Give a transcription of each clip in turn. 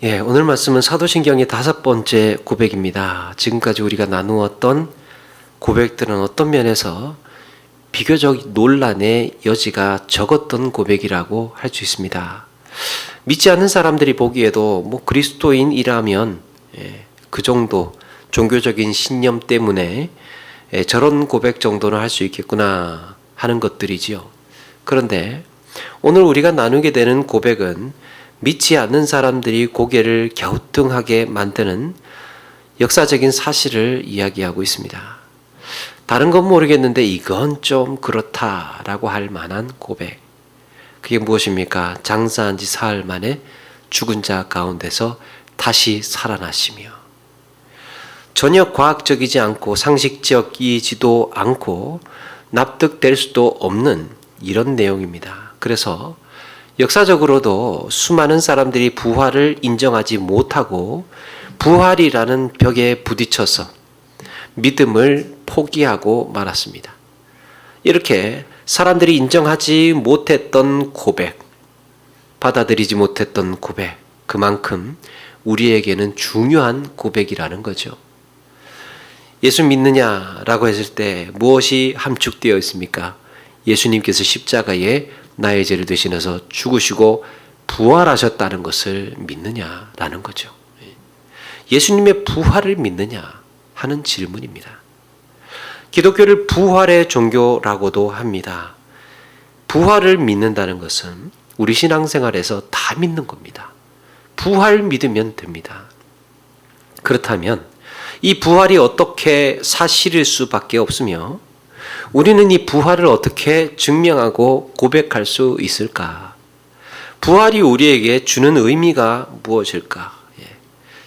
오늘 말씀은 사도신경의 5번째 고백입니다. 지금까지 우리가 나누었던 고백들은 어떤 면에서 비교적 논란의 여지가 적었던 고백이라고 할 수 있습니다. 믿지 않는 사람들이 보기에도 그리스도인이라면 그 정도 종교적인 신념 때문에 저런 고백 정도는 할 수 있겠구나 하는 것들이지요. 그런데 오늘 우리가 나누게 되는 고백은 믿지 않는 사람들이 고개를 갸우뚱하게 만드는 역사적인 사실을 이야기하고 있습니다. 다른 건 모르겠는데 이건 좀 그렇다라고 할 만한 고백. 그게 무엇입니까? 장사한 지 사흘 만에 죽은 자 가운데서 다시 살아나시며, 전혀 과학적이지 않고 상식적이지도 않고 납득될 수도 없는 이런 내용입니다. 그래서 역사적으로도 수많은 사람들이 부활을 인정하지 못하고 부활이라는 벽에 부딪혀서 믿음을 포기하고 말았습니다. 이렇게 사람들이 인정하지 못했던 고백, 받아들이지 못했던 고백, 그만큼 우리에게는 중요한 고백이라는 거죠. 예수 믿느냐라고 했을 때 무엇이 함축되어 있습니까? 예수님께서 십자가에 나의 죄를 대신해서 죽으시고 부활하셨다는 것을 믿느냐라는 거죠. 예수님의 부활을 믿느냐 하는 질문입니다. 기독교를 부활의 종교라고도 합니다. 부활을 믿는다는 것은 우리 신앙생활에서 다 믿는 겁니다. 부활 믿으면 됩니다. 그렇다면 이 부활이 어떻게 사실일 수밖에 없으며 우리는 이 부활을 어떻게 증명하고 고백할 수 있을까? 부활이 우리에게 주는 의미가 무엇일까?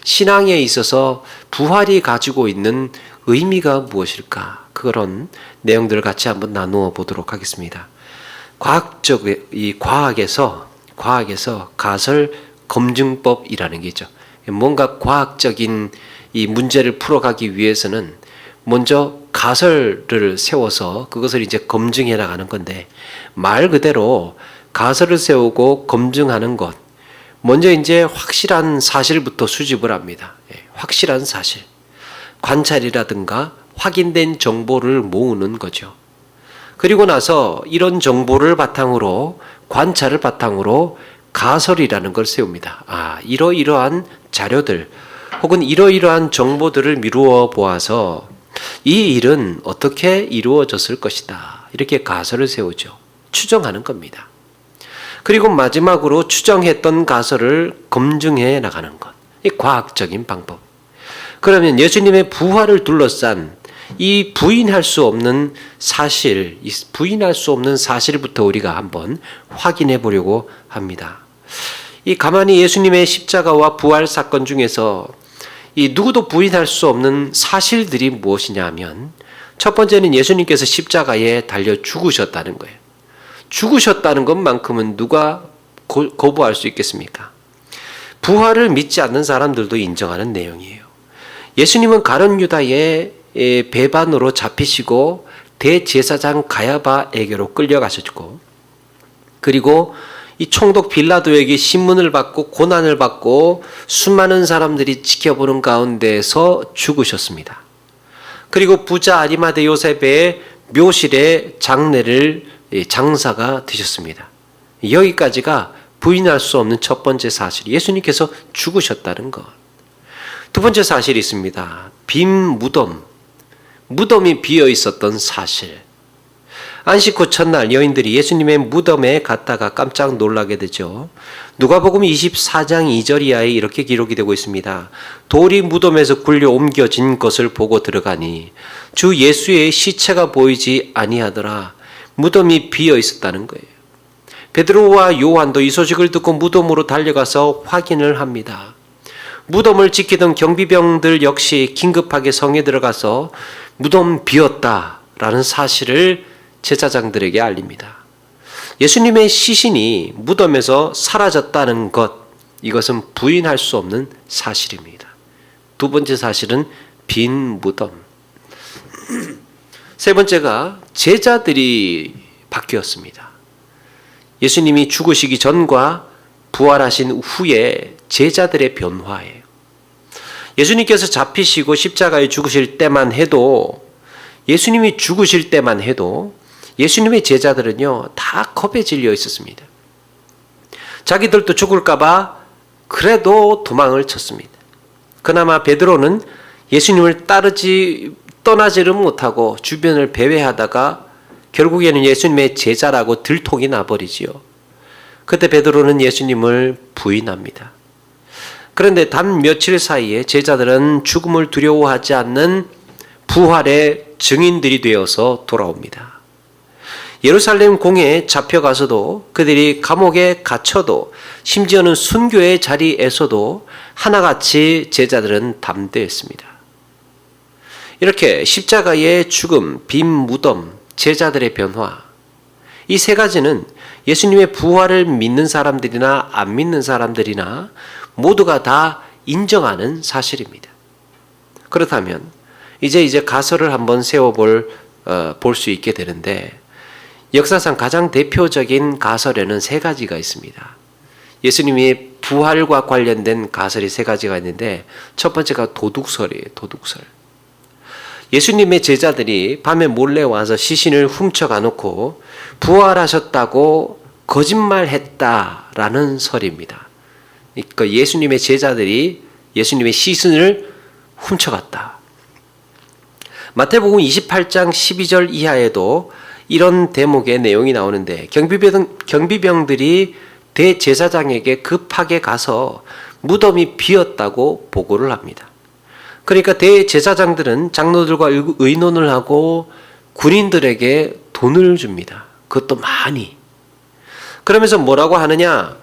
신앙에 있어서 부활이 가지고 있는 의미가 무엇일까? 그런 내용들을 같이 한번 나누어 보도록 하겠습니다. 과학에서 가설 검증법이라는 게 있죠. 뭔가 과학적인 이 문제를 풀어가기 위해서는 먼저 가설을 세워서 그것을 이제 검증해 나가는 건데, 말 그대로 가설을 세우고 검증하는 것, 먼저 이제 확실한 사실부터 수집을 합니다. 확실한 사실, 관찰이라든가 확인된 정보를 모으는 거죠. 그리고 나서 이런 정보를 바탕으로, 관찰을 바탕으로 가설이라는 걸 세웁니다. 이러이러한 자료들 혹은 이러이러한 정보들을 미루어 보아서 이 일은 어떻게 이루어졌을 것이다, 이렇게 가설을 세우죠. 추정하는 겁니다. 그리고 마지막으로 추정했던 가설을 검증해 나가는 것, 이 과학적인 방법. 그러면 예수님의 부활을 둘러싼 이 부인할 수 없는 사실, 이 부인할 수 없는 사실부터 우리가 한번 확인해 보려고 합니다. 이 가만히 예수님의 십자가와 부활 사건 중에서 이 누구도 부인할 수 없는 사실들이 무엇이냐 하면, 첫 번째는 예수님께서 십자가에 달려 죽으셨다는 거예요. 죽으셨다는 것만큼은 누가 거부할 수 있겠습니까? 부활을 믿지 않는 사람들도 인정하는 내용이에요. 예수님은 가룟 유다의 배반으로 잡히시고 대제사장 가야바에게로 끌려가셨고, 그리고 이 총독 빌라도에게 신문을 받고 고난을 받고 수많은 사람들이 지켜보는 가운데서 죽으셨습니다. 그리고 부자 아리마대 요셉의 묘실에 장사가 되셨습니다. 여기까지가 부인할 수 없는 첫 번째 사실, 예수님께서 죽으셨다는 것. 두 번째 사실이 있습니다. 빈 무덤이 비어 있었던 사실. 안식 후 첫날 여인들이 예수님의 무덤에 갔다가 깜짝 놀라게 되죠. 누가복음 24장 2절 이하에 이렇게 기록이 되고 있습니다. 돌이 무덤에서 굴려 옮겨진 것을 보고 들어가니 주 예수의 시체가 보이지 아니하더라. 무덤이 비어 있었다는 거예요. 베드로와 요한도 이 소식을 듣고 무덤으로 달려가서 확인을 합니다. 무덤을 지키던 경비병들 역시 긴급하게 성에 들어가서 무덤 비었다라는 사실을 제사장들에게 알립니다. 예수님의 시신이 무덤에서 사라졌다는 것, 이것은 부인할 수 없는 사실입니다. 두 번째 사실은 빈 무덤. 세 번째가 제자들이 바뀌었습니다. 예수님이 죽으시기 전과 부활하신 후에 제자들의 변화예요. 예수님께서 잡히시고 십자가에 죽으실 때만 해도, 예수님이 죽으실 때만 해도 예수님의 제자들은요, 다 겁에 질려 있었습니다. 자기들도 죽을까봐 그래도 도망을 쳤습니다. 그나마 베드로는 예수님을 떠나지를 못하고 주변을 배회하다가 결국에는 예수님의 제자라고 들통이 나버리지요. 그때 베드로는 예수님을 부인합니다. 그런데 단 며칠 사이에 제자들은 죽음을 두려워하지 않는 부활의 증인들이 되어서 돌아옵니다. 예루살렘 공회에 잡혀가서도, 그들이 감옥에 갇혀도, 심지어는 순교의 자리에서도 하나같이 제자들은 담대했습니다. 이렇게 십자가의 죽음, 빈 무덤, 제자들의 변화, 이 세 가지는 예수님의 부활을 믿는 사람들이나 안 믿는 사람들이나 모두가 다 인정하는 사실입니다. 그렇다면 이제 가설을 한번 세워볼 수 있게 되는데, 역사상 가장 대표적인 가설에는 세 가지가 있습니다. 예수님의 부활과 관련된 가설이 세 가지가 있는데, 첫 번째가 도둑설이에요. 도둑설. 예수님의 제자들이 밤에 몰래 와서 시신을 훔쳐가 놓고 부활하셨다고 거짓말했다라는 설입니다. 그러니까 예수님의 제자들이 예수님의 시신을 훔쳐갔다. 마태복음 28장 12절 이하에도 이런 대목의 내용이 나오는데, 경비병들이 대제사장에게 급하게 가서 무덤이 비었다고 보고를 합니다. 그러니까 대제사장들은 장로들과 의논을 하고 군인들에게 돈을 줍니다. 그것도 많이. 그러면서 뭐라고 하느냐?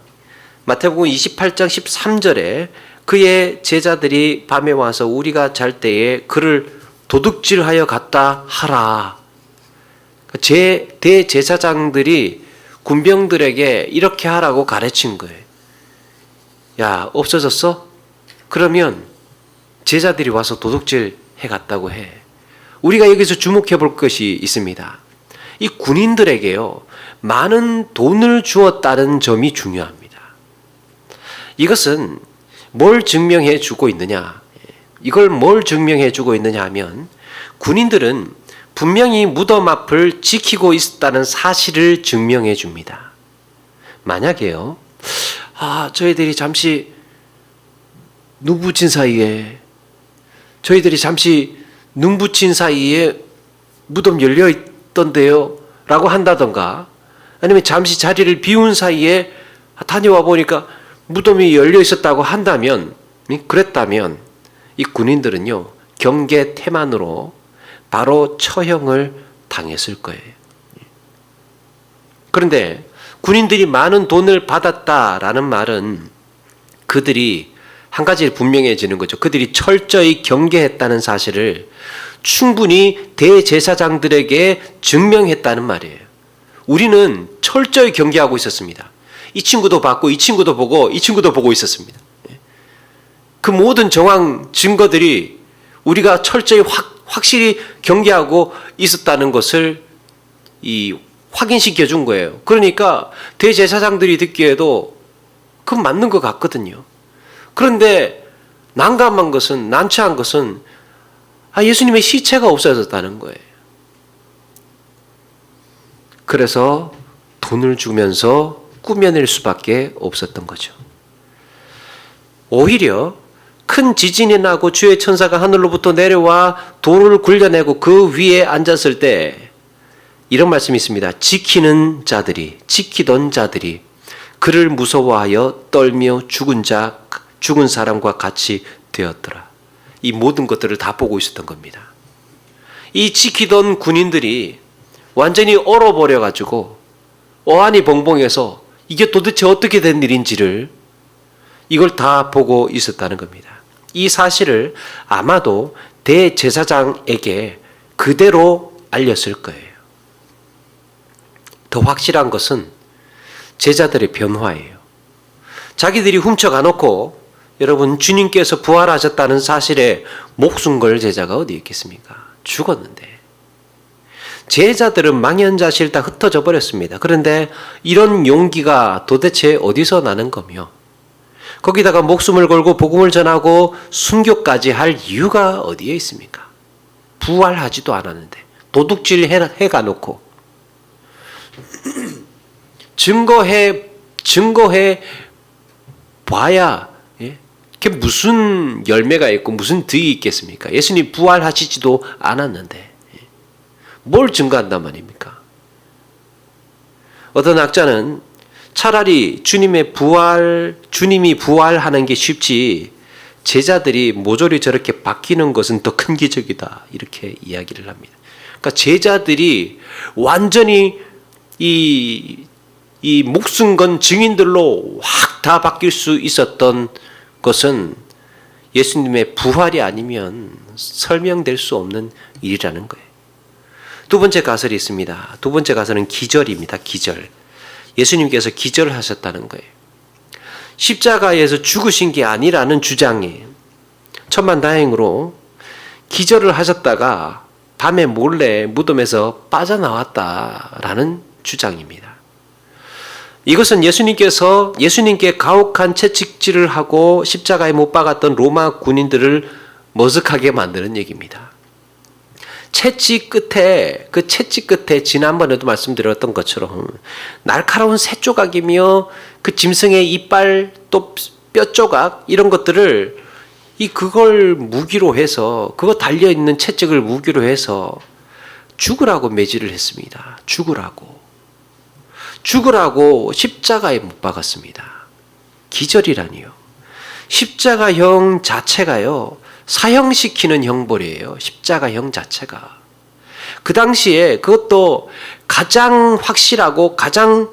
마태복음 28장 13절에 그의 제자들이 밤에 와서 우리가 잘 때에 그를 도둑질하여 갔다 하라. 대제사장들이 군병들에게 이렇게 하라고 가르친 거예요. 야, 없어졌어? 그러면 제자들이 와서 도둑질 해갔다고 해. 우리가 여기서 주목해 볼 것이 있습니다. 이 군인들에게요, 많은 돈을 주었다는 점이 중요합니다. 이것은 뭘 증명해 주고 있느냐? 이걸 뭘 증명해 주고 있느냐 하면, 군인들은 분명히 무덤 앞을 지키고 있었다는 사실을 증명해 줍니다. 만약에요, 저희들이 잠시 눈 붙인 사이에 무덤 열려 있던데요 라고 한다던가, 아니면 잠시 자리를 비운 사이에 다녀와 보니까 무덤이 열려 있었다고 한다면, 그랬다면 이 군인들은요, 경계 태만으로 바로 처형을 당했을 거예요. 그런데 군인들이 많은 돈을 받았다라는 말은 그들이 한 가지 분명해지는 거죠. 그들이 철저히 경계했다는 사실을 충분히 대제사장들에게 증명했다는 말이에요. 우리는 철저히 경계하고 있었습니다. 이 친구도 봤고, 이 친구도 보고, 이 친구도 보고 있었습니다. 그 모든 정황 증거들이 우리가 철저히 확실히 경계하고 있었다는 것을 확인시켜 준 거예요. 그러니까 대제사장들이 듣기에도 그건 맞는 것 같거든요. 그런데 난감한 것은, 난처한 것은 예수님의 시체가 없어졌다는 거예요. 그래서 돈을 주면서 꾸며낼 수밖에 없었던 거죠. 오히려 큰 지진이 나고 주의 천사가 하늘로부터 내려와 돌을 굴려내고 그 위에 앉았을 때 이런 말씀이 있습니다. 지키던 자들이 그를 무서워하여 떨며 죽은 사람과 같이 되었더라. 이 모든 것들을 다 보고 있었던 겁니다. 이 지키던 군인들이 완전히 얼어버려가지고 어안이 벙벙해서 이게 도대체 어떻게 된 일인지를 이걸 다 보고 있었다는 겁니다. 이 사실을 아마도 대제사장에게 그대로 알렸을 거예요. 더 확실한 것은 제자들의 변화예요. 자기들이 훔쳐가 놓고, 여러분, 주님께서 부활하셨다는 사실에 목숨 걸 제자가 어디 있겠습니까? 죽었는데. 제자들은 망연자실 다 흩어져 버렸습니다. 그런데 이런 용기가 도대체 어디서 나는 거며, 거기다가 목숨을 걸고 복음을 전하고 순교까지 할 이유가 어디에 있습니까? 부활하지도 않았는데 도둑질 해가 놓고 증거해 봐야 그게 무슨 열매가 있고 무슨 득이 있겠습니까? 예수님 부활하시지도 않았는데 뭘 증거한단 말입니까? 어떤 학자는 차라리 주님이 부활하는 게 쉽지 제자들이 모조리 저렇게 바뀌는 것은 더 큰 기적이다 이렇게 이야기를 합니다. 그러니까 제자들이 완전히 이 목숨 건 증인들로 확 다 바뀔 수 있었던 것은 예수님의 부활이 아니면 설명될 수 없는 일이라는 거예요. 두 번째 가설이 있습니다. 두 번째 가설은 기절입니다. 기절. 예수님께서 기절을 하셨다는 거예요. 십자가에서 죽으신 게 아니라는 주장이에요. 천만다행으로 기절을 하셨다가 밤에 몰래 무덤에서 빠져나왔다라는 주장입니다. 이것은 예수님께 가혹한 채찍질을 하고 십자가에 못 박았던 로마 군인들을 머쓱하게 만드는 얘기입니다. 채찍 끝에 지난번에도 말씀드렸던 것처럼 날카로운 새 조각이며 그 짐승의 이빨 또 뼈 조각 이런 것들을 그걸 무기로 해서 그거 달려있는 채찍을 무기로 해서 죽으라고 매질을 했습니다. 죽으라고 십자가에 못 박았습니다. 기절이라니요. 십자가형 자체가요. 사형시키는 형벌이에요. 십자가형 자체가. 그 당시에 그것도 가장 확실하고 가장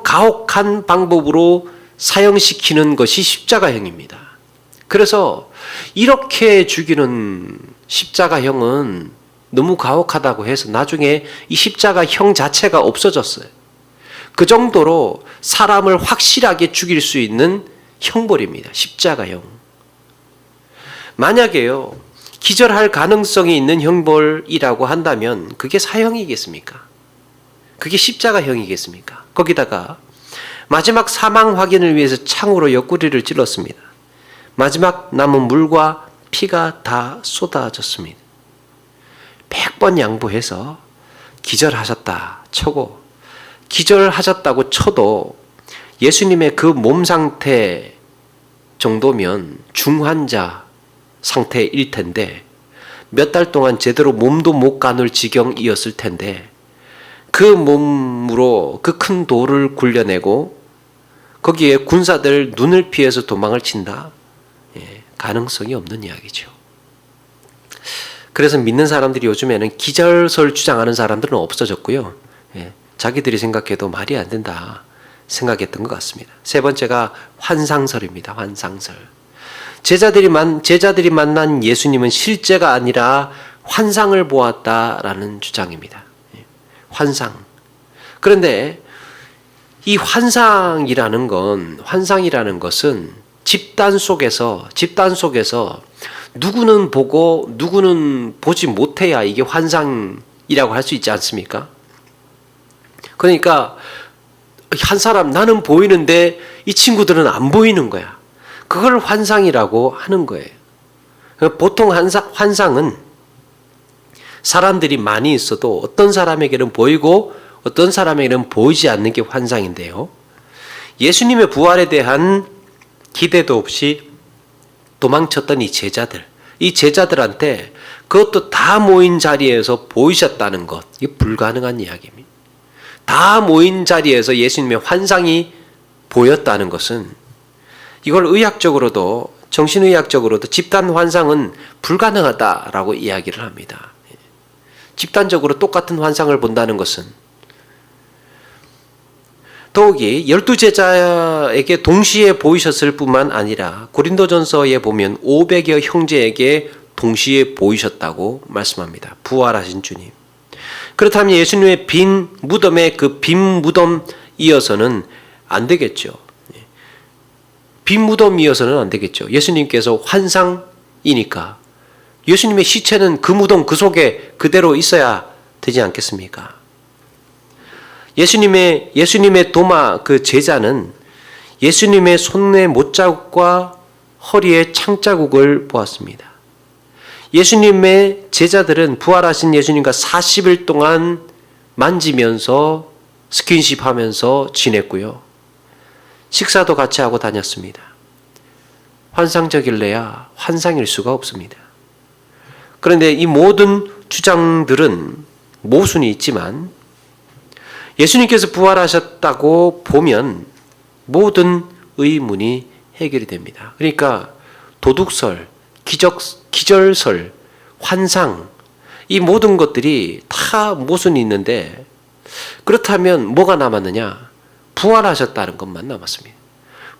가혹한 방법으로 사형시키는 것이 십자가형입니다. 그래서 이렇게 죽이는 십자가형은 너무 가혹하다고 해서 나중에 이 십자가형 자체가 없어졌어요. 그 정도로 사람을 확실하게 죽일 수 있는 형벌입니다. 십자가형. 만약에요, 기절할 가능성이 있는 형벌이라고 한다면 그게 사형이겠습니까? 그게 십자가형이겠습니까? 거기다가 마지막 사망 확인을 위해서 창으로 옆구리를 찔렀습니다. 마지막 남은 물과 피가 다 쏟아졌습니다. 100번 양보해서 기절하셨다 쳐고 기절하셨다고 쳐도 예수님의 그 몸 상태 정도면 중환자 상태일 텐데 몇 달 동안 제대로 몸도 못 가눌 지경이었을 텐데 그 몸으로 그 큰 돌을 굴려내고 거기에 군사들 눈을 피해서 도망을 친다? 가능성이 없는 이야기죠. 그래서 믿는 사람들이 요즘에는 기절설 주장하는 사람들은 없어졌고요. 자기들이 생각해도 말이 안 된다 생각했던 것 같습니다. 세 번째가 환상설입니다. 환상설. 제자들이 만난 예수님은 실제가 아니라 환상을 보았다라는 주장입니다. 환상. 그런데 이 환상이라는 것은 집단 속에서 누구는 보고 누구는 보지 못해야 이게 환상이라고 할 수 있지 않습니까? 그러니까 한 사람 나는 보이는데 이 친구들은 안 보이는 거야. 그걸 환상이라고 하는 거예요. 보통 환상은 사람들이 많이 있어도 어떤 사람에게는 보이고 어떤 사람에게는 보이지 않는 게 환상인데요. 예수님의 부활에 대한 기대도 없이 도망쳤던 이 제자들한테 그것도 다 모인 자리에서 보이셨다는 것, 이게 불가능한 이야기입니다. 다 모인 자리에서 예수님의 환상이 보였다는 것은 이걸 의학적으로도 정신의학적으로도 집단 환상은 불가능하다라고 이야기를 합니다. 집단적으로 똑같은 환상을 본다는 것은 더욱이 12제자에게 동시에 보이셨을 뿐만 아니라 고린도전서에 보면 500여 형제에게 동시에 보이셨다고 말씀합니다. 부활하신 주님. 그렇다면 예수님의 빈 무덤에 그 빈 무덤 이어서는 안 되겠죠. 빈 무덤 이어서는 안 되겠죠. 예수님께서 환상이니까 예수님의 시체는 그 무덤 그 속에 그대로 있어야 되지 않겠습니까? 예수님의 도마 그 제자는 예수님의 손에 못자국과 허리에 창자국을 보았습니다. 예수님의 제자들은 부활하신 예수님과 40일 동안 만지면서 스킨십 하면서 지냈고요. 식사도 같이 하고 다녔습니다. 환상적일래야 환상일 수가 없습니다. 그런데 이 모든 주장들은 모순이 있지만 예수님께서 부활하셨다고 보면 모든 의문이 해결이 됩니다. 그러니까 도둑설, 기절설, 환상, 이 모든 것들이 다 모순이 있는데 그렇다면 뭐가 남았느냐? 부활하셨다는 것만 남았습니다.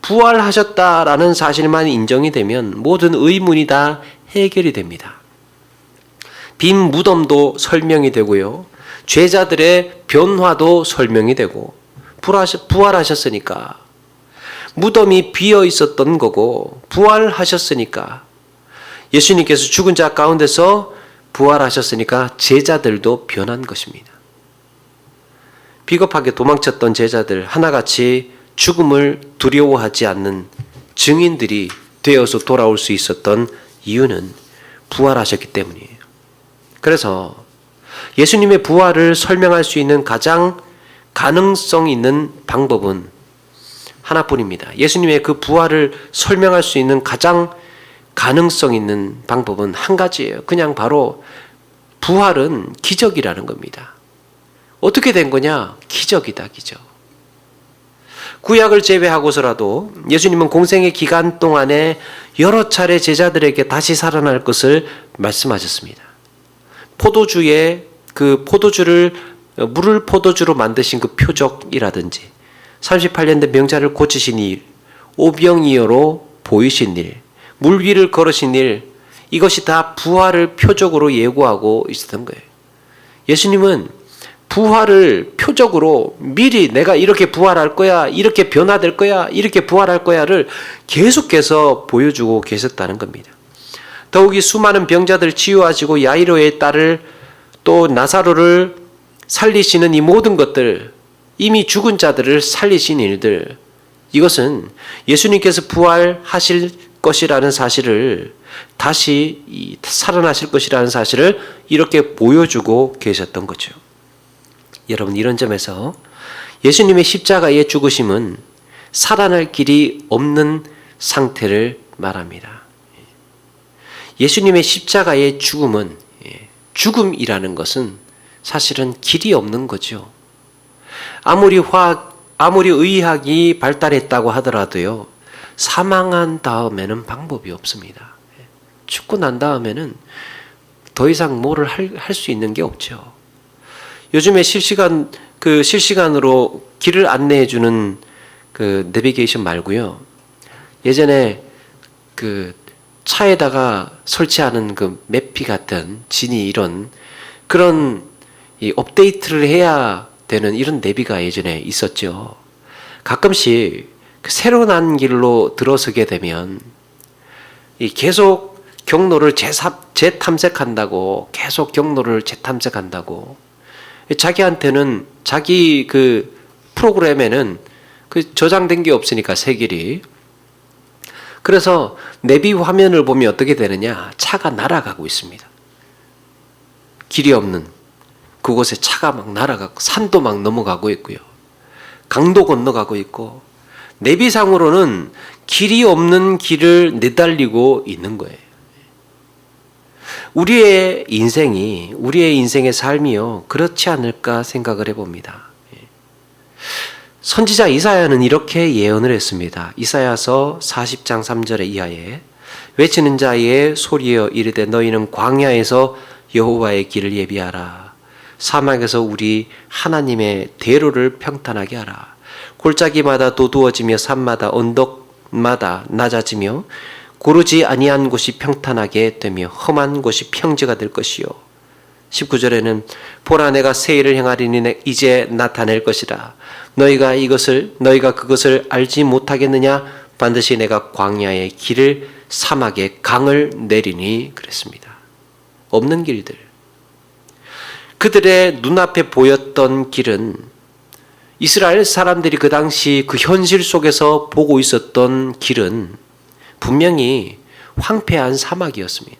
부활하셨다라는 사실만 인정이 되면 모든 의문이 다 해결이 됩니다. 빈 무덤도 설명이 되고요. 죄자들의 변화도 설명이 되고 부활하셨으니까 무덤이 비어 있었던 거고 부활하셨으니까 예수님께서 죽은 자 가운데서 부활하셨으니까 제자들도 변한 것입니다. 비겁하게 도망쳤던 제자들 하나같이 죽음을 두려워하지 않는 증인들이 되어서 돌아올 수 있었던 이유는 부활하셨기 때문이에요. 그래서 예수님의 부활을 설명할 수 있는 가장 가능성 있는 방법은 하나뿐입니다. 예수님의 그 부활을 설명할 수 있는 가장 가능성 있는 방법은 한 가지예요. 그냥 바로 부활은 기적이라는 겁니다. 어떻게 된 거냐? 기적이다, 기적. 구약을 제외하고서라도 예수님은 공생의 기간 동안에 여러 차례 제자들에게 다시 살아날 것을 말씀하셨습니다. 포도주에 그 포도주를 물을 포도주로 만드신 그 표적이라든지 38년 된 병자를 고치신 일, 오병이어로 보이신 일, 물 위를 걸으신 일, 이것이 다 부활을 표적으로 예고하고 있었던 거예요. 예수님은 부활을 표적으로 미리 내가 이렇게 부활할 거야, 이렇게 변화될 거야, 이렇게 부활할 거야를 계속해서 보여주고 계셨다는 겁니다. 더욱이 수많은 병자들 치유하시고 야이로의 딸을 또 나사로를 살리시는 이 모든 것들, 이미 죽은 자들을 살리신 일들, 이것은 예수님께서 부활하실 것이라는 사실을 다시 살아나실 것이라는 사실을 이렇게 보여주고 계셨던 거죠. 여러분, 이런 점에서 예수님의 십자가의 죽으심은 살아날 길이 없는 상태를 말합니다. 예수님의 십자가의 죽음은, 죽음이라는 것은 사실은 길이 없는 거죠. 아무리 의학이 발달했다고 하더라도요, 사망한 다음에는 방법이 없습니다. 죽고 난 다음에는 더 이상 뭐를 할 수 있는 게 없죠. 요즘에 실시간으로 길을 안내해 주는 그 내비게이션 말고요. 예전에 그 차에다가 설치하는 그 매피 같은 지니 이런 그런 이 업데이트를 해야 되는 이런 내비가 예전에 있었죠. 가끔씩 새로 난 길로 들어서게 되면 이 계속 경로를 재탐색한다고, 계속 경로를 재탐색한다고, 자기한테는 자기 그 프로그램에는 그 저장된 게 없으니까 새 길이. 그래서 내비 화면을 보면 어떻게 되느냐? 차가 날아가고 있습니다. 길이 없는 그곳에 차가 막 날아가고 산도 막 넘어가고 있고요. 강도 건너가고 있고 내비상으로는 길이 없는 길을 내달리고 있는 거예요. 우리의 인생의 삶이요, 그렇지 않을까 생각을 해봅니다. 선지자 이사야는 이렇게 예언을 했습니다. 이사야서 40장 3절의 이하에 외치는 자의 소리여 이르되 너희는 광야에서 여호와의 길을 예비하라. 사막에서 우리 하나님의 대로를 평탄하게 하라. 골짜기마다 도두어지며 산마다 언덕마다 낮아지며 고르지 아니한 곳이 평탄하게 되며 험한 곳이 평지가 될 것이요. 19절에는 보라 내가 새 일을 행하리니 이제 나타낼 것이라. 너희가 그것을 알지 못하겠느냐? 반드시 내가 광야의 길을 사막에 강을 내리니 그랬습니다. 없는 길들. 그들의 눈앞에 보였던 길은 이스라엘 사람들이 그 당시 그 현실 속에서 보고 있었던 길은 분명히 황폐한 사막이었습니다.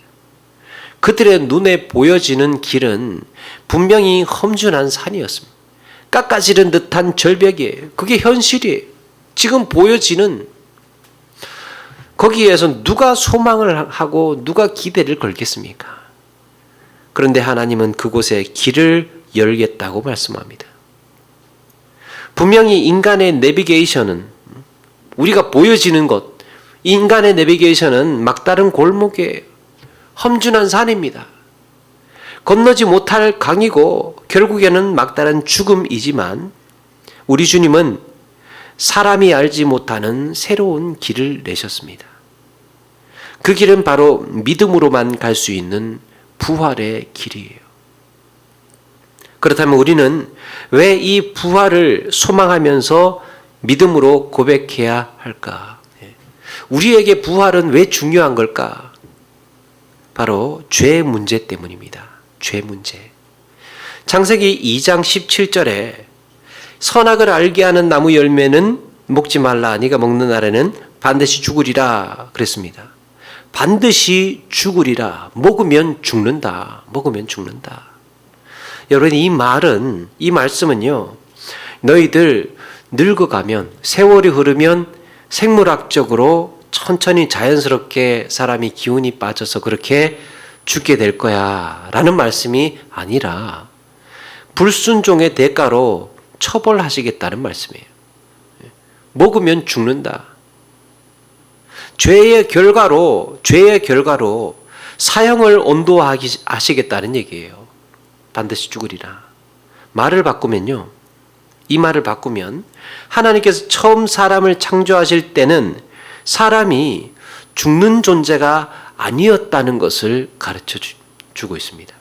그들의 눈에 보여지는 길은 분명히 험준한 산이었습니다. 깎아지른 듯한 절벽이에요. 그게 현실이에요. 지금 보여지는 거기에서 누가 소망을 하고 누가 기대를 걸겠습니까? 그런데 하나님은 그곳에 길을 열겠다고 말씀합니다. 분명히 인간의 내비게이션은, 우리가 보여지는 것, 인간의 내비게이션은 막다른 골목이에요. 험준한 산입니다. 건너지 못할 강이고 결국에는 막다른 죽음이지만 우리 주님은 사람이 알지 못하는 새로운 길을 내셨습니다. 그 길은 바로 믿음으로만 갈 수 있는 부활의 길이에요. 그렇다면 우리는 왜 이 부활을 소망하면서 믿음으로 고백해야 할까? 우리에게 부활은 왜 중요한 걸까? 바로 죄 문제 때문입니다. 죄 문제. 창세기 2장 17절에 선악을 알게 하는 나무 열매는 먹지 말라. 네가 먹는 날에는 반드시 죽으리라 그랬습니다. 반드시 죽으리라. 먹으면 죽는다. 먹으면 죽는다. 여러분, 이 말씀은요, 너희들 늙어가면, 세월이 흐르면 생물학적으로 천천히 자연스럽게 사람이 기운이 빠져서 그렇게 죽게 될 거야 라는 말씀이 아니라 불순종의 대가로 처벌하시겠다는 말씀이에요. 먹으면 죽는다. 죄의 결과로 사형을 온도하시겠다는 얘기예요. 반드시 죽으리라. 이 말을 바꾸면 하나님께서 처음 사람을 창조하실 때는 사람이 죽는 존재가 아니었다는 것을 가르쳐 주고 있습니다.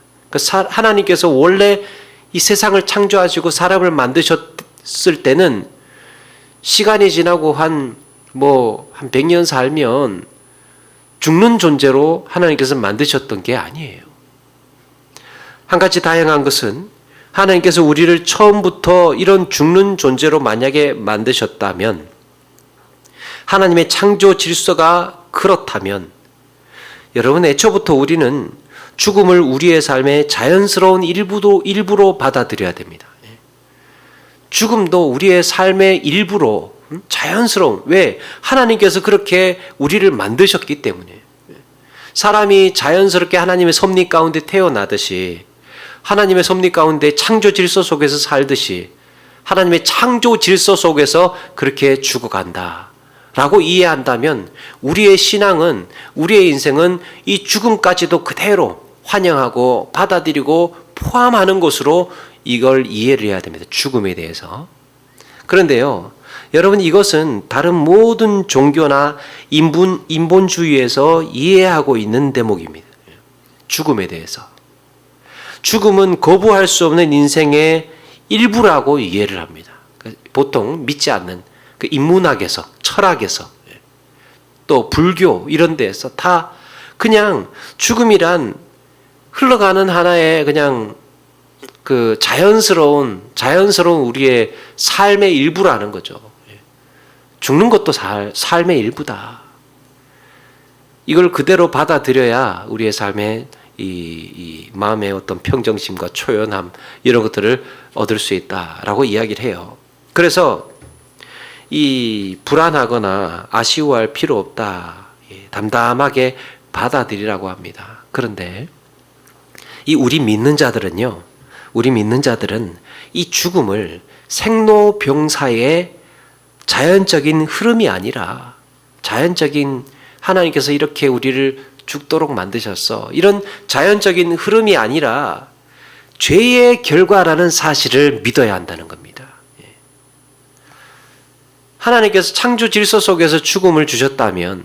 하나님께서 원래 이 세상을 창조하시고 사람을 만드셨을 때는 시간이 지나고 한 100년 살면 죽는 존재로 하나님께서 만드셨던 게 아니에요. 한 가지 다양한 것은 하나님께서 우리를 처음부터 이런 죽는 존재로 만약에 만드셨다면, 하나님의 창조 질서가 그렇다면, 여러분, 애초부터 우리는 죽음을 우리의 삶의 자연스러운 일부로 받아들여야 됩니다. 죽음도 우리의 삶의 일부로 자연스러운, 왜? 하나님께서 그렇게 우리를 만드셨기 때문에. 사람이 자연스럽게 하나님의 섭리 가운데 태어나듯이, 하나님의 섭리 가운데 창조 질서 속에서 살듯이 하나님의 창조 질서 속에서 그렇게 죽어간다 라고 이해한다면 우리의 신앙은, 우리의 인생은 이 죽음까지도 그대로 환영하고 받아들이고 포함하는 것으로 이걸 이해를 해야 됩니다. 죽음에 대해서. 그런데요, 여러분, 이것은 다른 모든 종교나 인본주의에서 이해하고 있는 대목입니다. 죽음에 대해서. 죽음은 거부할 수 없는 인생의 일부라고 이해를 합니다. 보통 믿지 않는 그 인문학에서, 철학에서, 또 불교 이런 데에서 다 그냥 죽음이란 흘러가는 하나의 그냥 그 자연스러운 우리의 삶의 일부라는 거죠. 죽는 것도 삶의 일부다. 이걸 그대로 받아들여야 우리의 삶의 이 마음의 어떤 평정심과 초연함 이런 것들을 얻을 수 있다라고 이야기를 해요. 그래서 이 불안하거나 아쉬워할 필요 없다. 담담하게 받아들이라고 합니다. 그런데 우리 믿는 자들은 이 죽음을 생로병사의 자연적인 흐름이 아니라, 자연적인, 하나님께서 이렇게 우리를 죽도록 만드셨어, 이런 자연적인 흐름이 아니라 죄의 결과라는 사실을 믿어야 한다는 겁니다. 하나님께서 창조 질서 속에서 죽음을 주셨다면,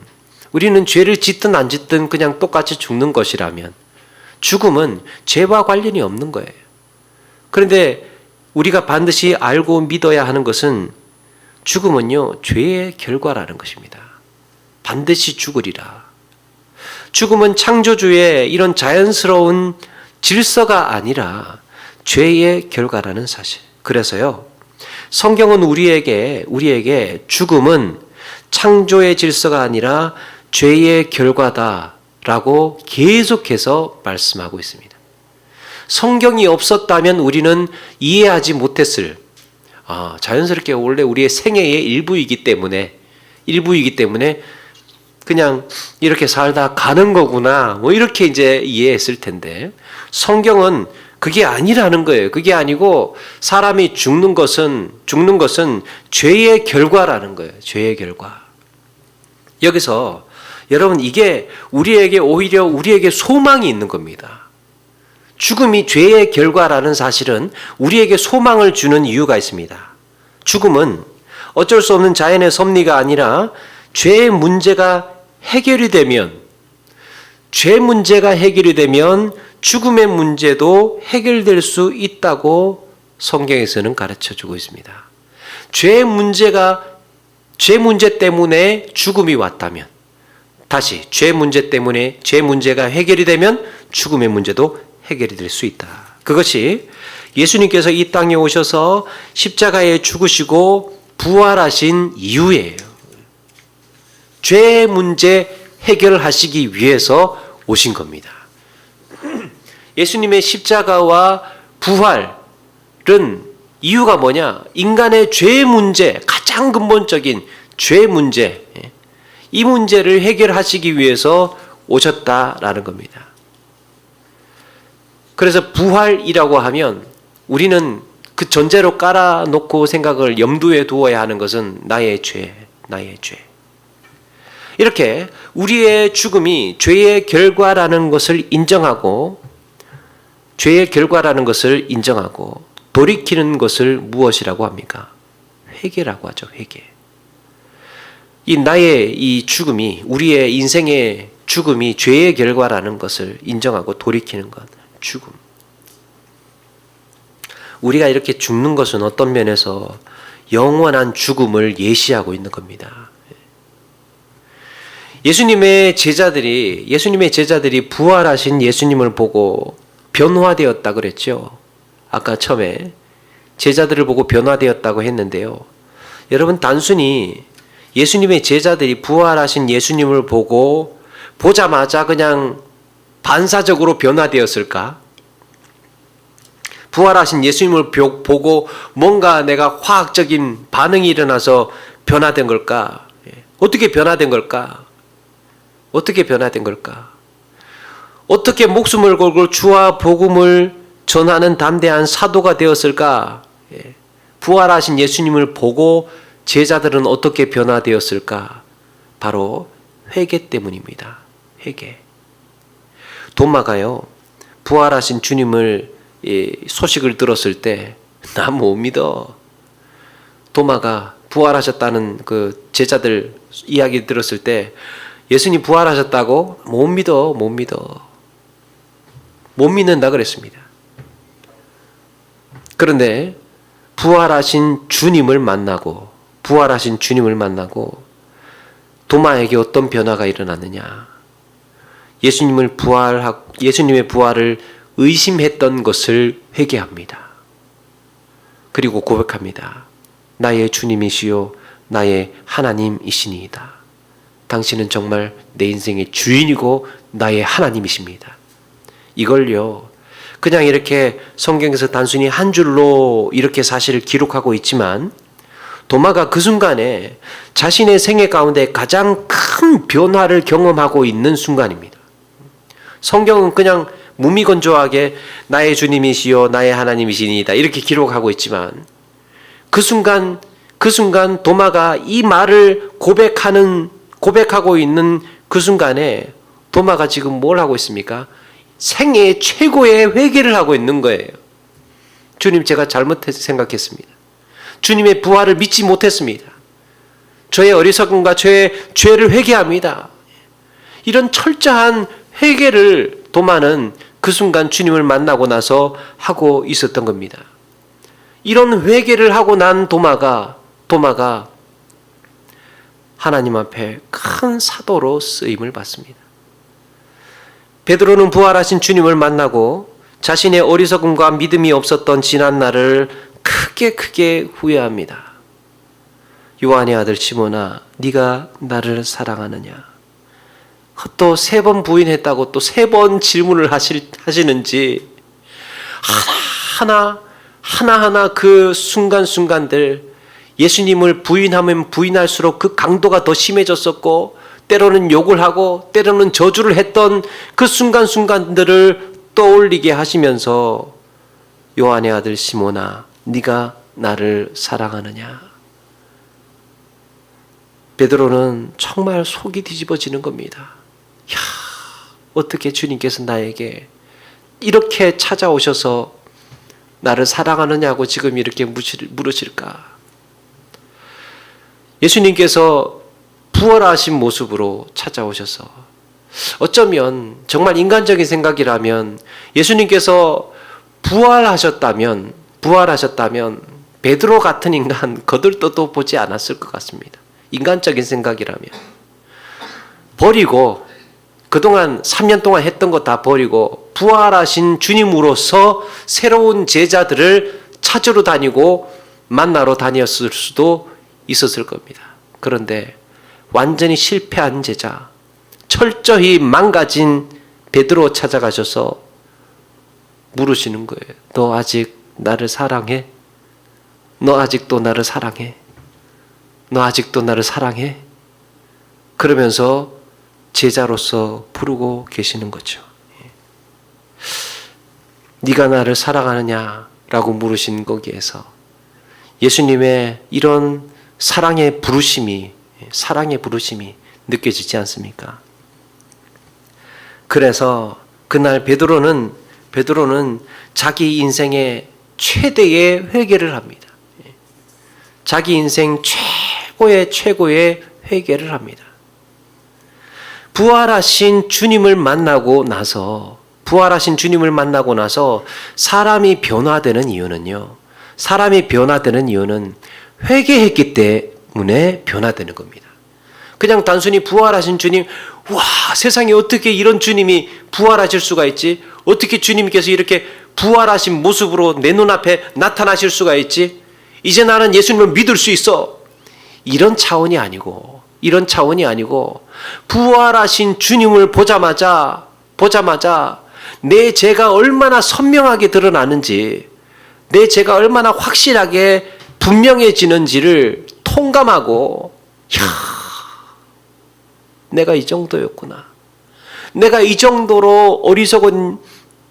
우리는 죄를 짓든 안 짓든 그냥 똑같이 죽는 것이라면 죽음은 죄와 관련이 없는 거예요. 그런데 우리가 반드시 알고 믿어야 하는 것은 죽음은요, 죄의 결과라는 것입니다. 반드시 죽으리라. 죽음은 창조주의 이런 자연스러운 질서가 아니라 죄의 결과라는 사실. 그래서요, 성경은 우리에게 죽음은 창조의 질서가 아니라 죄의 결과다라고 계속해서 말씀하고 있습니다. 성경이 없었다면 우리는 이해하지 못했을, 자연스럽게 원래 우리의 생애의 일부이기 때문에 그냥 이렇게 살다 가는 거구나, 뭐 이렇게 이제 이해했을 텐데, 성경은 그게 아니라는 거예요. 그게 아니고 사람이 죽는 것은 죄의 결과라는 거예요. 죄의 결과. 여기서 여러분, 이게 오히려 우리에게 소망이 있는 겁니다. 죽음이 죄의 결과라는 사실은 우리에게 소망을 주는 이유가 있습니다. 죽음은 어쩔 수 없는 자연의 섭리가 아니라 죄의 문제가 해결이 되면 죽음의 문제도 해결될 수 있다고 성경에서는 가르쳐주고 있습니다. 죄 문제 때문에 죽음이 왔다면, 다시 죄 문제가 해결이 되면 죽음의 문제도 해결이 될 수 있다. 그것이 예수님께서 이 땅에 오셔서 십자가에 죽으시고 부활하신 이유예요. 죄 문제 해결하시기 위해서 오신 겁니다. 예수님의 십자가와 부활은 이유가 뭐냐? 인간의 죄 문제, 가장 근본적인 죄 문제, 이 문제를 해결하시기 위해서 오셨다라는 겁니다. 그래서 부활이라고 하면 우리는 그 전제로 깔아놓고 생각을 염두에 두어야 하는 것은 나의 죄. 이렇게 우리의 죽음이 죄의 결과라는 것을 인정하고 돌이키는 것을 무엇이라고 합니까? 회개라고 하죠. 회개. 나의 죽음이, 우리의 인생의 죽음이 죄의 결과라는 것을 인정하고 돌이키는 것, 죽음. 우리가 이렇게 죽는 것은 어떤 면에서 영원한 죽음을 예시하고 있는 겁니다. 예수님의 제자들이 부활하신 예수님을 보고 변화되었다 그랬죠. 아까 처음에 제자들을 보고 변화되었다고 했는데요. 여러분, 단순히 예수님의 제자들이 부활하신 예수님을 보자마자 그냥 반사적으로 변화되었을까? 부활하신 예수님을 보고 뭔가 내가 화학적인 반응이 일어나서 변화된 걸까? 어떻게 변화된 걸까? 어떻게 목숨을 걸고 주와 복음을 전하는 담대한 사도가 되었을까? 부활하신 예수님을 보고 제자들은 어떻게 변화되었을까? 바로 회개 때문입니다. 회개. 도마가요, 부활하신 주님을 소식을 들었을 때 나 못 믿어. 도마가 부활하셨다는 그 제자들 이야기 들었을 때 예수님 부활하셨다고? 못 믿는다 그랬습니다. 그런데 부활하신 주님을 만나고 도마에게 어떤 변화가 일어났느냐? 예수님의 부활을 의심했던 것을 회개합니다. 그리고 고백합니다. 나의 주님이시요 나의 하나님이시니이다. 당신은 정말 내 인생의 주인이고 나의 하나님이십니다. 이걸요, 그냥 이렇게 성경에서 단순히 한 줄로 이렇게 사실을 기록하고 있지만, 도마가 그 순간에 자신의 생애 가운데 가장 큰 변화를 경험하고 있는 순간입니다. 성경은 그냥 무미건조하게 나의 주님이시요 나의 하나님이시니이다 이렇게 기록하고 있지만, 그 순간 도마가 이 말을 고백하고 있는 그 순간에 도마가 지금 뭘 하고 있습니까? 생애의 최고의 회개를 하고 있는 거예요. 주님, 제가 잘못해서 생각했습니다. 주님의 부활을 믿지 못했습니다. 저의 어리석음과 죄를 회개합니다. 이런 철저한 회개를 도마는 그 순간 주님을 만나고 나서 하고 있었던 겁니다. 이런 회개를 하고 난 도마가 하나님 앞에 큰 사도로 쓰임을 받습니다. 베드로는 부활하신 주님을 만나고 자신의 어리석음과 믿음이 없었던 지난 날을 크게 크게 후회합니다. 요한의 아들 시몬아, 네가 나를 사랑하느냐? 또 3번 부인했다고 또 3번 질문을 하시는지 하나하나 그 순간순간들, 예수님을 부인하면 부인할수록 그 강도가 더 심해졌었고, 때로는 욕을 하고 때로는 저주를 했던 그 순간순간들을 떠올리게 하시면서 요한의 아들 시몬아, 네가 나를 사랑하느냐? 베드로는 정말 속이 뒤집어지는 겁니다. 야, 어떻게 주님께서 나에게 이렇게 찾아오셔서 나를 사랑하느냐고 지금 이렇게 물으실까? 예수님께서 부활하신 모습으로 찾아오셔서, 어쩌면 정말 인간적인 생각이라면 예수님께서 부활하셨다면 베드로 같은 인간 거들떠도 보지 않았을 것 같습니다. 인간적인 생각이라면 버리고, 그동안 3년 동안 했던 거 다 버리고 부활하신 주님으로서 새로운 제자들을 찾으러 다니고 만나러 다녔을 수도 있었을 겁니다. 그런데 완전히 실패한 제자, 철저히 망가진 베드로 찾아가셔서 물으시는 거예요. 너 아직 나를 사랑해? 너 아직도 나를 사랑해? 너 아직도 나를 사랑해? 그러면서 제자로서 부르고 계시는 거죠. 네가 나를 사랑하느냐라고 물으신 거기에서 예수님의 이런 사랑의 부르심이 느껴지지 않습니까? 그래서 그날 베드로는 자기 인생의 최대의 회개를 합니다. 자기 인생 최고의 회개를 합니다. 부활하신 주님을 만나고 나서 사람이 변화되는 이유는 회개했기 때문에 변화되는 겁니다. 그냥 단순히 부활하신 주님, 와, 세상에 어떻게 이런 주님이 부활하실 수가 있지? 어떻게 주님께서 이렇게 부활하신 모습으로 내 눈앞에 나타나실 수가 있지? 이제 나는 예수님을 믿을 수 있어. 이런 차원이 아니고 부활하신 주님을 보자마자 내 죄가 얼마나 선명하게 드러나는지, 내 죄가 얼마나 확실하게 분명해지는지를 통감하고, 내가 이 정도였구나. 내가 이 정도로 어리석은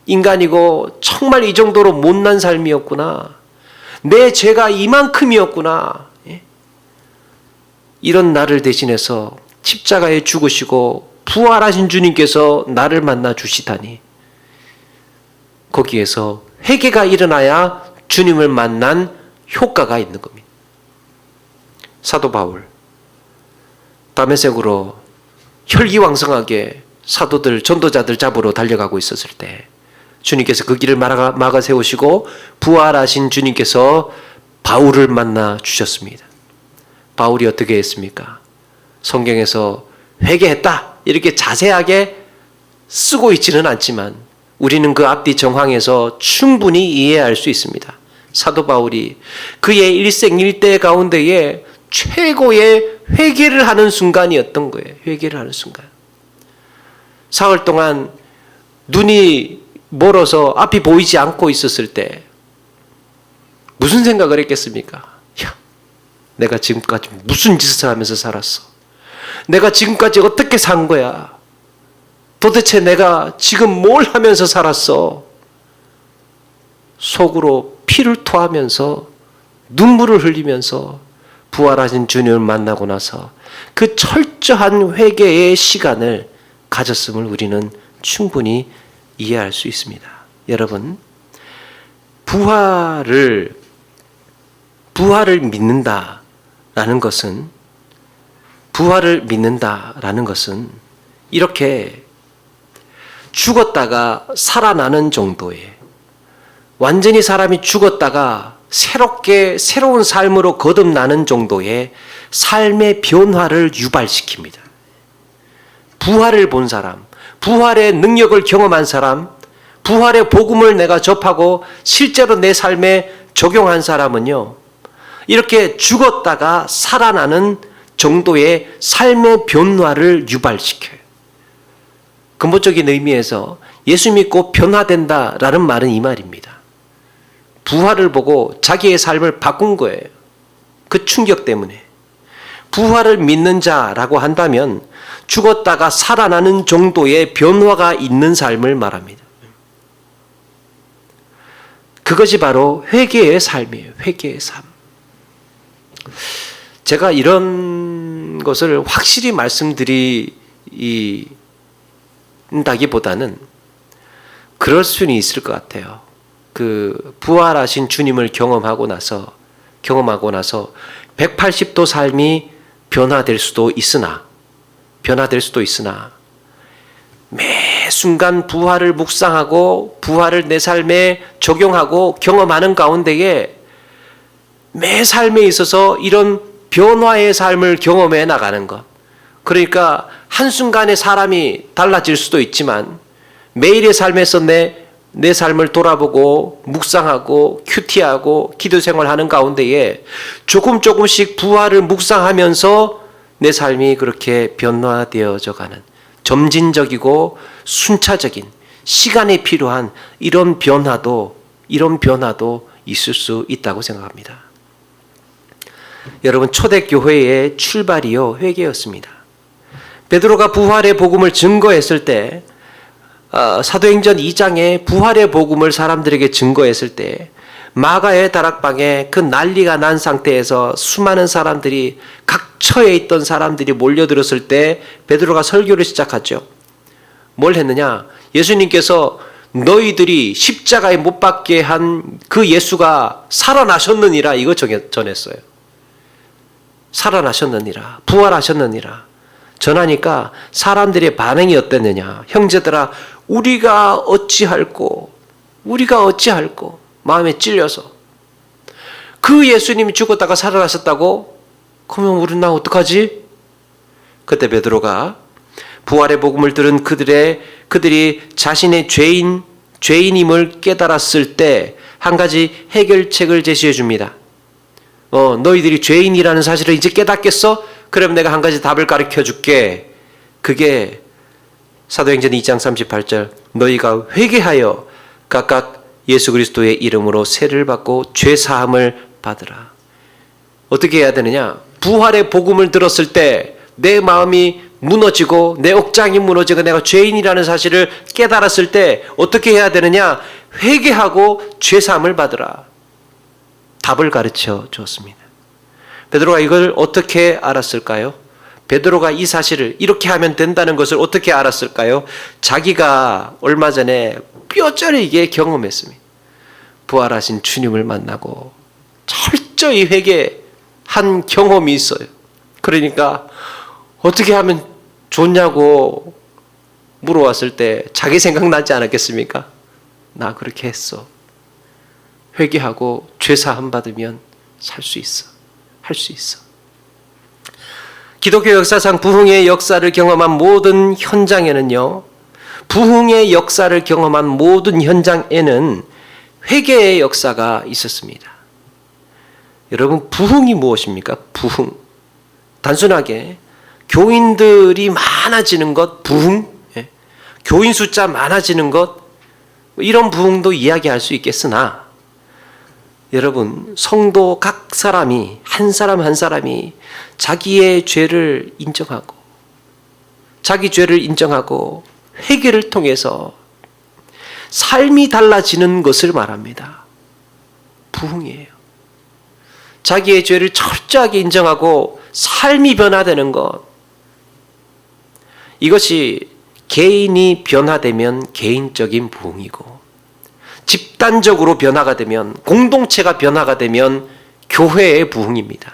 인간이고 정말 이 정도로 못난 삶이었구나. 내 죄가 이만큼이었구나. 이런 나를 대신해서 십자가에 죽으시고 부활하신 주님께서 나를 만나 주시다니, 거기에서 회개가 일어나야 주님을 만난 효과가 있는 겁니다. 사도 바울, 다메섹으로 혈기왕성하게 사도들, 전도자들 잡으러 달려가고 있었을 때 주님께서 그 길을 막아 세우시고 부활하신 주님께서 바울을 만나 주셨습니다. 바울이 어떻게 했습니까? 성경에서 회개했다 이렇게 자세하게 쓰고 있지는 않지만 우리는 그 앞뒤 정황에서 충분히 이해할 수 있습니다. 사도 바울이 그의 일생일대 가운데에 최고의 회개를 하는 순간이었던 거예요. 회개를 하는 순간. 사흘 동안 눈이 멀어서 앞이 보이지 않고 있었을 때 무슨 생각을 했겠습니까? 야, 내가 지금까지 무슨 짓을 하면서 살았어? 내가 지금까지 어떻게 산 거야? 도대체 내가 지금 뭘 하면서 살았어? 속으로 피를 토하면서 눈물을 흘리면서 부활하신 주님을 만나고 나서 그 철저한 회개의 시간을 가졌음을 우리는 충분히 이해할 수 있습니다. 여러분, 부활을 믿는다라는 것은 이렇게 죽었다가 살아나는 정도의, 완전히 사람이 죽었다가 새로운 삶으로 거듭나는 정도의 삶의 변화를 유발시킵니다. 부활을 본 사람, 부활의 능력을 경험한 사람, 부활의 복음을 내가 접하고 실제로 내 삶에 적용한 사람은요, 이렇게 죽었다가 살아나는 정도의 삶의 변화를 유발시켜요. 근본적인 의미에서 예수 믿고 변화된다라는 말은 이 말입니다. 부활을 보고 자기의 삶을 바꾼 거예요. 그 충격 때문에. 부활을 믿는 자라고 한다면 죽었다가 살아나는 정도의 변화가 있는 삶을 말합니다. 그것이 바로 회개의 삶이에요. 회개의 삶. 제가 이런 것을 확실히 말씀드린다기보다는 그럴 수는 있을 것 같아요. 그 부활하신 주님을 경험하고 나서 180도 삶이 변화될 수도 있으나 매 순간 부활을 묵상하고 부활을 내 삶에 적용하고 경험하는 가운데에 매 삶에 있어서 이런 변화의 삶을 경험해 나가는 것. 그러니까 한순간에 사람이 달라질 수도 있지만 매일의 삶에서 내 삶을 돌아보고 묵상하고 큐티하고 기도 생활하는 가운데에 조금씩 부활을 묵상하면서 내 삶이 그렇게 변화되어져 가는 점진적이고 순차적인 시간이 필요한 이런 변화도 있을 수 있다고 생각합니다. 여러분, 초대교회의 출발이요 회개였습니다. 베드로가 부활의 복음을 증거했을 때 사도행전 2장에 부활의 복음을 사람들에게 증거했을 때 마가의 다락방에 그 난리가 난 상태에서 수많은 사람들이 각처에 있던 사람들이 몰려들었을 때 베드로가 설교를 시작하죠. 뭘 했느냐? 예수님께서 너희들이 십자가에 못 박게 한 그 예수가 살아나셨느니라 이거 전했어요. 살아나셨느니라, 부활하셨느니라 전하니까 사람들의 반응이 어땠느냐? 형제들아, 우리가 어찌할꼬 마음에 찔려서 그 예수님이 죽었다가 살아나셨다고? 그러면 우리는 어떡하지? 그때 베드로가 부활의 복음을 들은 그들이 자신의 죄인임을 깨달았을 때 한 가지 해결책을 제시해 줍니다. 너희들이 죄인이라는 사실을 이제 깨닫겠어? 그럼 내가 한 가지 답을 가르쳐 줄게. 그게 사도행전 2장 38절 너희가 회개하여 각각 예수 그리스도의 이름으로 세를 받고 죄 사함을 받으라. 어떻게 해야 되느냐? 부활의 복음을 들었을 때 내 마음이 무너지고 내 억장이 무너지고 내가 죄인이라는 사실을 깨달았을 때 어떻게 해야 되느냐? 회개하고 죄 사함을 받으라. 답을 가르쳐 주었습니다. 베드로가 이걸 어떻게 알았을까요? 베드로가 이 사실을 이렇게 하면 된다는 것을 어떻게 알았을까요? 자기가 얼마 전에 뼈저리게 경험했습니다. 부활하신 주님을 만나고 철저히 회개한 경험이 있어요. 그러니까 어떻게 하면 좋냐고 물어왔을 때 자기 생각나지 않았겠습니까? 나 그렇게 했어. 회개하고 죄사함 받으면 살 수 있어. 할 수 있어. 기독교 역사상 부흥의 역사를 경험한 모든 현장에는요, 회개의 역사가 있었습니다. 여러분, 부흥이 무엇입니까? 부흥. 단순하게 교인들이 많아지는 것, 부흥? 교인 숫자 많아지는 것, 이런 부흥도 이야기할 수 있겠으나 여러분, 성도 각 사람이 한 사람이 자기의 죄를 인정하고 회개를 통해서 삶이 달라지는 것을 말합니다. 부흥이에요. 자기의 죄를 철저하게 인정하고 삶이 변화되는 것, 이것이 개인이 변화되면 개인적인 부흥이고 집단적으로 변화가 되면, 공동체가 변화가 되면 교회의 부흥입니다.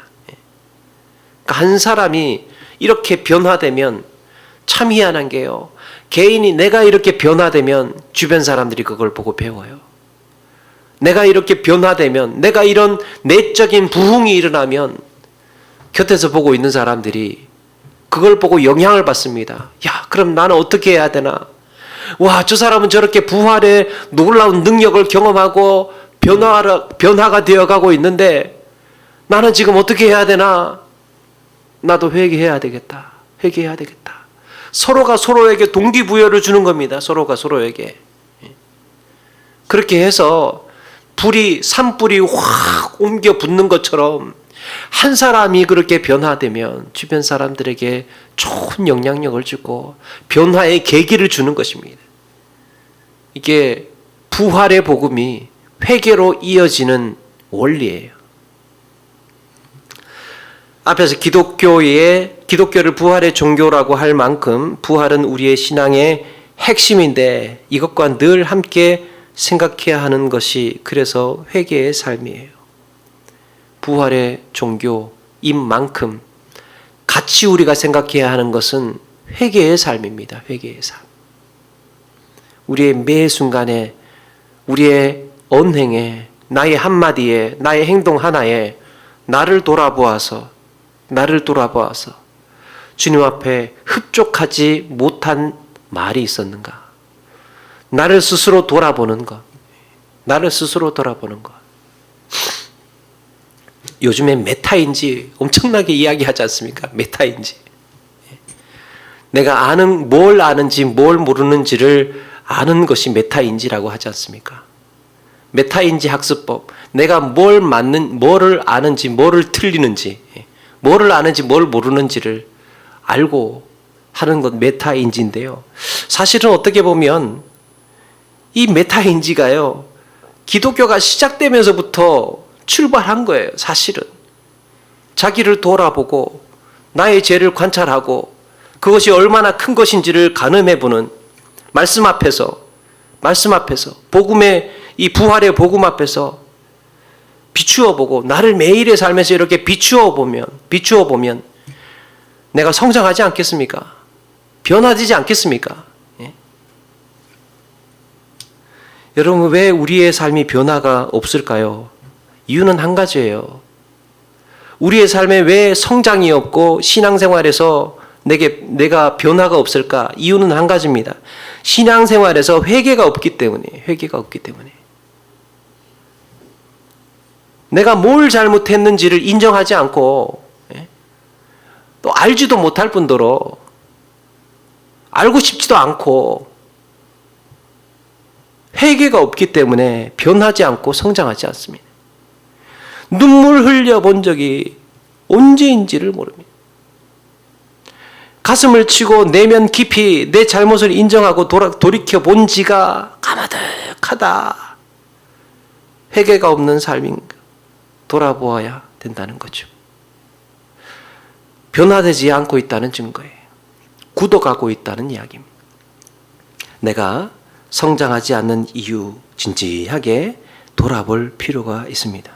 그러니까 한 사람이 이렇게 변화되면 참 희한한 게요, 내가 이렇게 변화되면 주변 사람들이 그걸 보고 배워요. 내가 이렇게 변화되면, 내가 이런 내적인 부흥이 일어나면 곁에서 보고 있는 사람들이 그걸 보고 영향을 받습니다. 야, 그럼 나는 어떻게 해야 되나? 와, 저 사람은 저렇게 부활의 놀라운 능력을 경험하고 변화가 되어가고 있는데 나는 지금 어떻게 해야 되나? 나도 회개해야 되겠다. 회개해야 되겠다. 서로가 서로에게 동기부여를 주는 겁니다. 서로가 서로에게. 그렇게 해서 산불이 확 옮겨 붙는 것처럼 한 사람이 그렇게 변화되면 주변 사람들에게 좋은 영향력을 주고 변화의 계기를 주는 것입니다. 이게 부활의 복음이 회개로 이어지는 원리예요. 앞에서 기독교를 부활의 종교라고 할 만큼 부활은 우리의 신앙의 핵심인데 이것과 늘 함께 생각해야 하는 것이 그래서 회개의 삶이에요. 부활의 종교인 만큼 같이 우리가 생각해야 하는 것은 회개의 삶입니다. 회개의 삶. 우리의 매 순간에 우리의 언행에 나의 한마디에 나의 행동 하나에 나를 돌아보아서 주님 앞에 흡족하지 못한 말이 있었는가? 나를 스스로 돌아보는 것. 요즘에 메타인지 엄청나게 이야기하지 않습니까? 메타인지. 내가 뭘 아는지 뭘 모르는지를 아는 것이 메타인지라고 하지 않습니까? 메타인지 학습법. 내가 뭐를 아는지 뭐를 틀리는지 뭐를 아는지 뭘 모르는지를 알고 하는 것 메타인지인데요. 사실은 어떻게 보면 이 메타인지가요. 기독교가 시작되면서부터 출발한 거예요. 사실은. 자기를 돌아보고 나의 죄를 관찰하고 그것이 얼마나 큰 것인지를 가늠해보는 말씀 앞에서 복음의 이 부활의 복음 앞에서 비추어보고 나를 매일의 삶에서 이렇게 비추어보면 내가 성장하지 않겠습니까? 변화되지 않겠습니까? 예? 여러분 왜 우리의 삶이 변화가 없을까요? 이유는 한 가지예요. 우리의 삶에 왜 성장이 없고 신앙생활에서 내가 변화가 없을까? 이유는 한 가지입니다. 신앙생활에서 회개가 없기 때문에. 내가 뭘 잘못했는지를 인정하지 않고 또 알지도 못할 뿐더러 알고 싶지도 않고 회개가 없기 때문에 변하지 않고 성장하지 않습니다. 눈물 흘려본 적이 언제인지를 모릅니다. 가슴을 치고 내면 깊이 내 잘못을 인정하고 돌이켜본 지가 가마득하다. 회개가 없는 삶인가 돌아보아야 된다는 거죠. 변화되지 않고 있다는 증거예요. 굳어가고 있다는 이야기입니다. 내가 성장하지 않는 이유 진지하게 돌아볼 필요가 있습니다.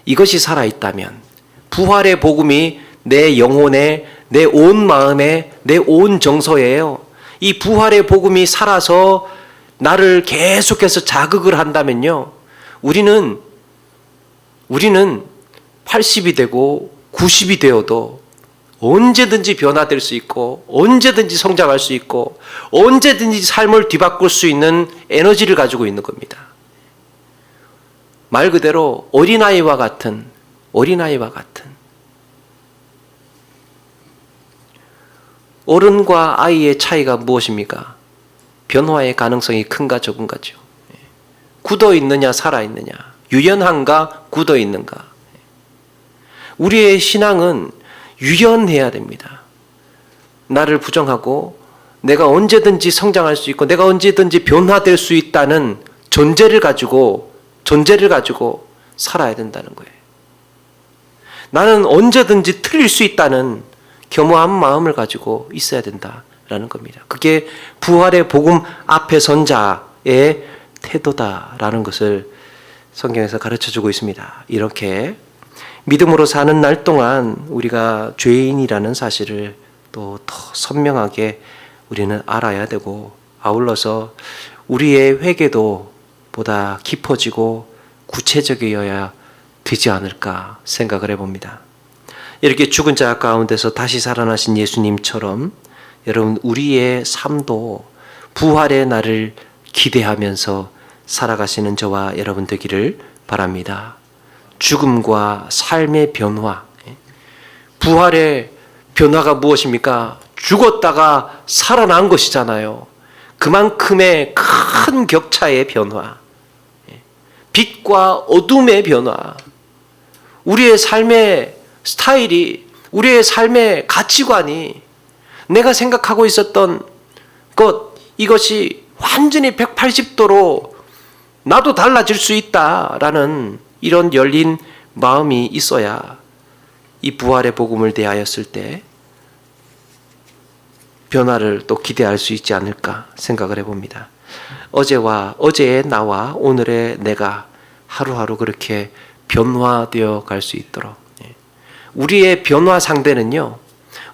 이것이 살아있다면 부활의 복음이 내 영혼에 내 온 마음에 내 온 정서예요. 이 부활의 복음이 살아서 나를 계속해서 자극을 한다면요. 우리는 80이 되고 90이 되어도 언제든지 변화될 수 있고 언제든지 성장할 수 있고 언제든지 삶을 뒤바꿀 수 있는 에너지를 가지고 있는 겁니다. 말 그대로 어린아이와 같은 어른과 아이의 차이가 무엇입니까? 변화의 가능성이 큰가 적은가죠. 굳어 있느냐 살아 있느냐, 유연한가 굳어 있는가. 우리의 신앙은 유연해야 됩니다. 나를 부정하고 내가 언제든지 성장할 수 있고 내가 언제든지 변화될 수 있다는 존재를 가지고 살아야 된다는 거예요. 나는 언제든지 틀릴 수 있다는 겸허한 마음을 가지고 있어야 된다라는 겁니다. 그게 부활의 복음 앞에 선 자의 태도다라는 것을 성경에서 가르쳐주고 있습니다. 이렇게 믿음으로 사는 날 동안 우리가 죄인이라는 사실을 또 더 선명하게 우리는 알아야 되고 아울러서 우리의 회개도 보다 깊어지고 구체적이어야 되지 않을까 생각을 해봅니다. 이렇게 죽은 자 가운데서 다시 살아나신 예수님처럼 여러분 우리의 삶도 부활의 날을 기대하면서 살아가시는 저와 여러분 되기를 바랍니다. 죽음과 삶의 변화, 부활의 변화가 무엇입니까? 죽었다가 살아난 것이잖아요. 그만큼의 큰 격차의 변화, 빛과 어둠의 변화, 우리의 삶의 스타일이, 우리의 삶의 가치관이, 내가 생각하고 있었던 것, 이것이 완전히 180도로 나도 달라질 수 있다라는 이런 열린 마음이 있어야 이 부활의 복음을 대하였을 때 변화를 또 기대할 수 있지 않을까 생각을 해봅니다. 어제의 나와 오늘의 내가 하루하루 그렇게 변화되어 갈 수 있도록, 우리의 변화 상대는요,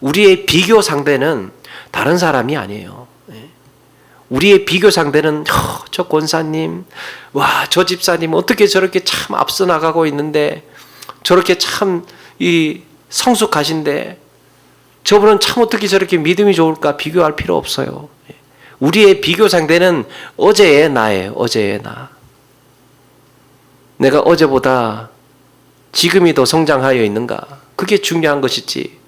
우리의 비교 상대는 다른 사람이 아니에요. 우리의 비교 상대는 저 권사님, 와, 저 집사님 어떻게 저렇게 참 앞서 나가고 있는데, 저렇게 참 이 성숙하신데, 저분은 참 어떻게 저렇게 믿음이 좋을까? 비교할 필요 없어요. 우리의 비교 상대는 어제의 나예요. 어제의 나. 내가 어제보다 지금이 더 성장하여 있는가? 그게 중요한 것이지,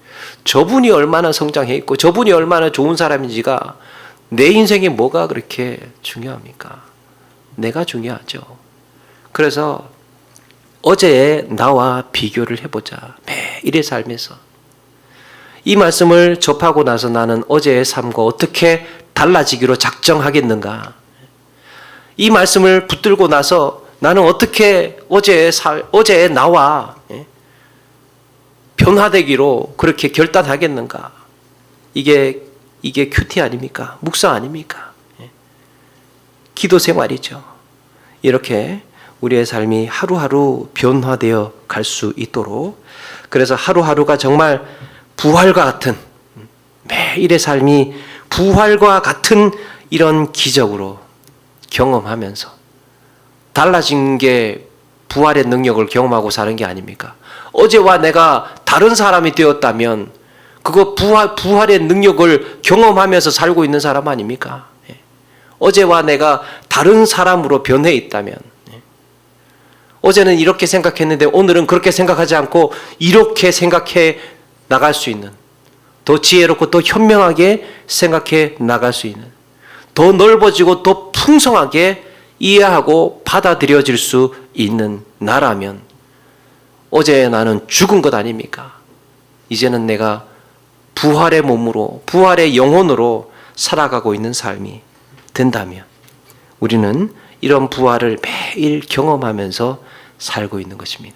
저분이 얼마나 성장해 있고 저분이 얼마나 좋은 사람인지가 내 인생에 뭐가 그렇게 중요합니까? 내가 중요하죠. 그래서 어제의 나와 비교를 해보자. 매일의 삶에서. 이 말씀을 접하고 나서 나는 어제의 삶과 어떻게 달라지기로 작정하겠는가? 이 말씀을 붙들고 나서 나는 어떻게 어제의 나와 변화되기로 그렇게 결단하겠는가? 이게 큐티 아닙니까? 묵상 아닙니까? 기도 생활이죠. 이렇게 우리의 삶이 하루하루 변화되어 갈 수 있도록, 그래서 하루하루가 정말 부활과 같은, 매일의 삶이 부활과 같은 이런 기적으로 경험하면서 달라진 게 부활의 능력을 경험하고 사는 게 아닙니까? 어제와 내가 다른 사람이 되었다면 그거 부활의 능력을 경험하면서 살고 있는 사람 아닙니까? 어제와 내가 다른 사람으로 변해 있다면, 어제는 이렇게 생각했는데 오늘은 그렇게 생각하지 않고 이렇게 생각해 나갈 수 있는, 더 지혜롭고 더 현명하게 생각해 나갈 수 있는, 더 넓어지고 더 풍성하게 이해하고 받아들여질 수 있는 나라면, 어제의 나는 죽은 것 아닙니까? 이제는 내가 부활의 몸으로, 부활의 영혼으로 살아가고 있는 삶이 된다면 우리는 이런 부활을 매일 경험하면서 살고 있는 것입니다.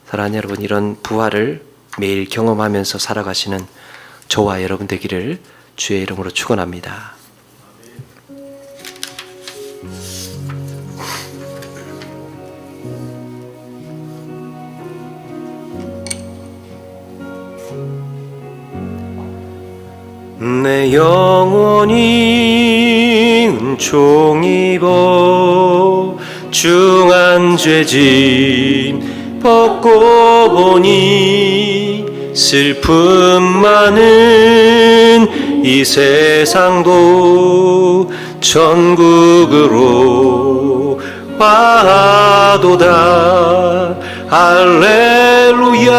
사랑하는 여러분, 이런 부활을 매일 경험하면서 살아가시는 저와 여러분 되기를 주의 이름으로 축원합니다. 내 영혼이 은총 입어 중한 죄짐 벗고 보니 슬픔 많은 이 세상도 천국으로 와도다. 할렐루야,